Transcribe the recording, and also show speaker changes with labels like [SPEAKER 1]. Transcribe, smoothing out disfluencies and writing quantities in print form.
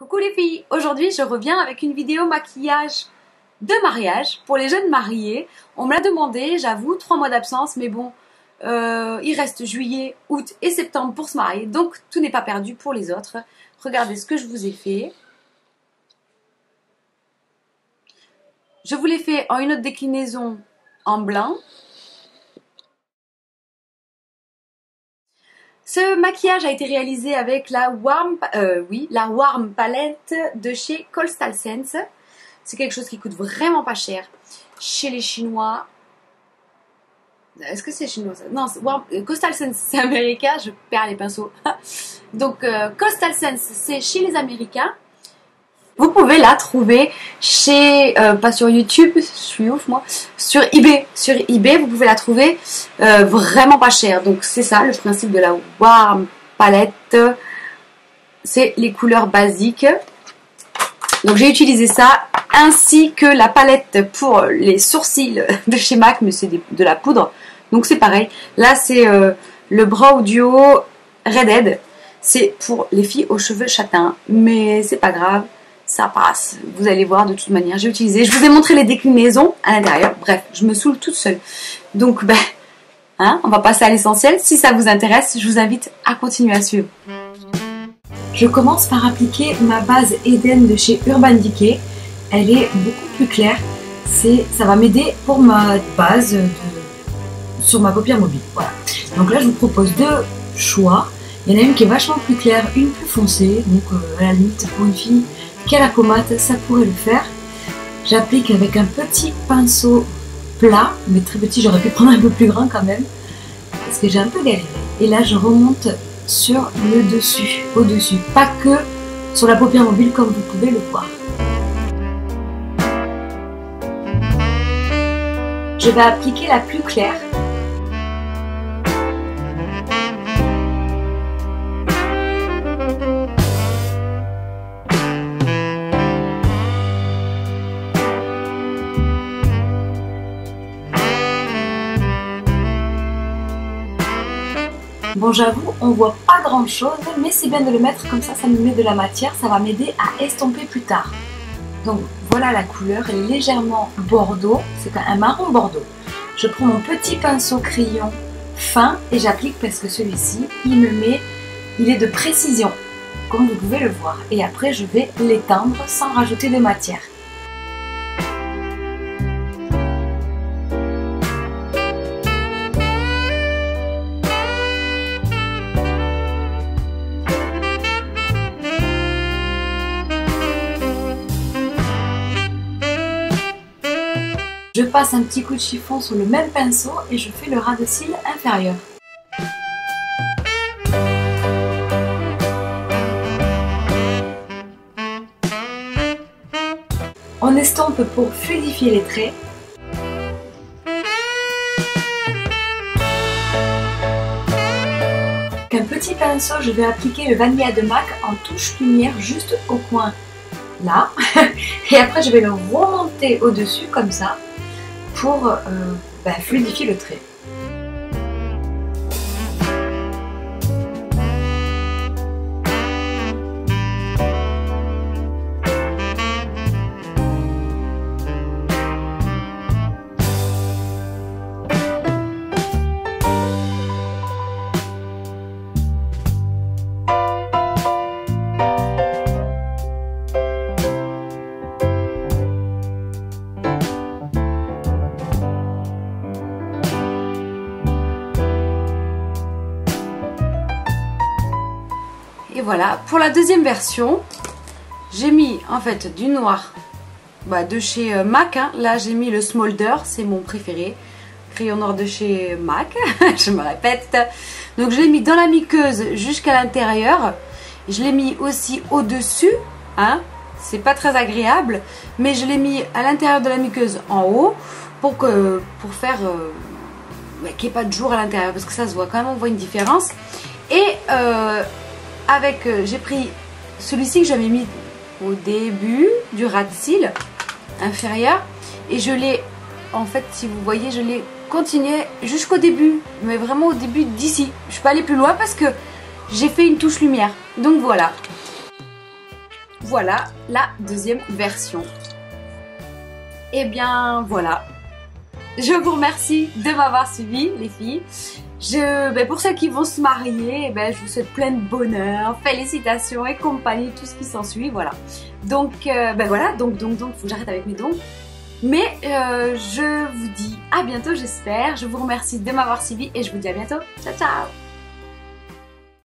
[SPEAKER 1] Coucou les filles, aujourd'hui je reviens avec une vidéo maquillage de mariage pour les jeunes mariés. On me l'a demandé, j'avoue, 3 mois d'absence, mais bon, il reste juillet, août et septembre pour se marier, donc tout n'est pas perdu pour les autres. Regardez ce que je vous ai fait. Je vous l'ai fait en une autre déclinaison en blanc. Ce maquillage a été réalisé avec la Warm Palette de chez Coastal Scents. C'est quelque chose qui coûte vraiment pas cher chez les Chinois. Est-ce que c'est chinois ça? Non, Coastal Scents c'est américain, je perds les pinceaux. Donc Coastal Scents c'est chez les Américains. Vous pouvez la trouver chez, pas sur YouTube, je suis ouf moi, sur eBay. Sur eBay, vous pouvez la trouver vraiment pas cher. Donc c'est ça le principe de la Warm Palette. C'est les couleurs basiques. Donc j'ai utilisé ça, ainsi que la palette pour les sourcils de chez MAC, mais c'est de la poudre. Donc c'est pareil. Là c'est le Brow Duo Redhead. C'est pour les filles aux cheveux châtains, mais c'est pas grave. Ça passe, vous allez voir de toute manière, j'ai utilisé, je vous ai montré les déclinaisons à l'intérieur, bref, je me saoule toute seule. Donc, on va passer à l'essentiel. Si ça vous intéresse, je vous invite à continuer à suivre. Je commence par appliquer ma base Eden de chez Urban Decay. Elle est beaucoup plus claire, ça va m'aider pour ma base sur ma paupière mobile. Voilà. Donc là, je vous propose 2 choix. Il y en a une qui est vachement plus claire, une plus foncée, donc à la limite pour une fille qui a la pommade, ça pourrait le faire. J'applique avec un petit pinceau plat, mais très petit, j'aurais pu prendre un peu plus grand quand même, parce que j'ai un peu galéré. Et là, je remonte sur le dessus, au-dessus, pas que sur la paupière mobile comme vous pouvez le voir. Je vais appliquer la plus claire. Bon, j'avoue, on voit pas grand chose, mais c'est bien de le mettre comme ça me met de la matière, ça va m'aider à estomper plus tard. Donc voilà la couleur, elle est légèrement bordeaux, c'est un marron bordeaux. Je prends mon petit pinceau crayon fin et j'applique parce que celui-ci, il est de précision, comme vous pouvez le voir. Et après, je vais l'étendre sans rajouter de matière. Je passe un petit coup de chiffon sur le même pinceau et je fais le ras de cils inférieur. On estompe pour fluidifier les traits. Avec un petit pinceau, je vais appliquer le Vanilla de MAC en touche lumière juste au coin là. Et après, je vais le remonter au-dessus comme ça, pour fluidifier le trait. Et voilà, pour la deuxième version, j'ai mis en fait du noir de chez MAC. Là, j'ai mis le Smolder, c'est mon préféré. Crayon noir de chez MAC, je me répète. Donc, je l'ai mis dans la miqueuse jusqu'à l'intérieur. Je l'ai mis aussi au-dessus. C'est pas très agréable, mais je l'ai mis à l'intérieur de la miqueuse en haut pour faire qu'il n'y ait pas de jour à l'intérieur, parce que ça se voit quand même, on voit une différence. Et j'ai pris celui-ci que j'avais mis au début du ras de cils inférieur et je l'ai, en fait, si vous voyez, je l'ai continué jusqu'au début, mais vraiment au début d'ici. Je suis pas allée plus loin parce que j'ai fait une touche lumière. Donc voilà. voilà la deuxième version. Et bien voilà. Je vous remercie de m'avoir suivi les filles. Pour celles qui vont se marier, je vous souhaite plein de bonheur, félicitations et compagnie, tout ce qui s'ensuit, voilà. Donc voilà, donc faut que j'arrête avec mes dons. Mais je vous dis à bientôt j'espère, je vous remercie de m'avoir suivi et je vous dis à bientôt, ciao ciao.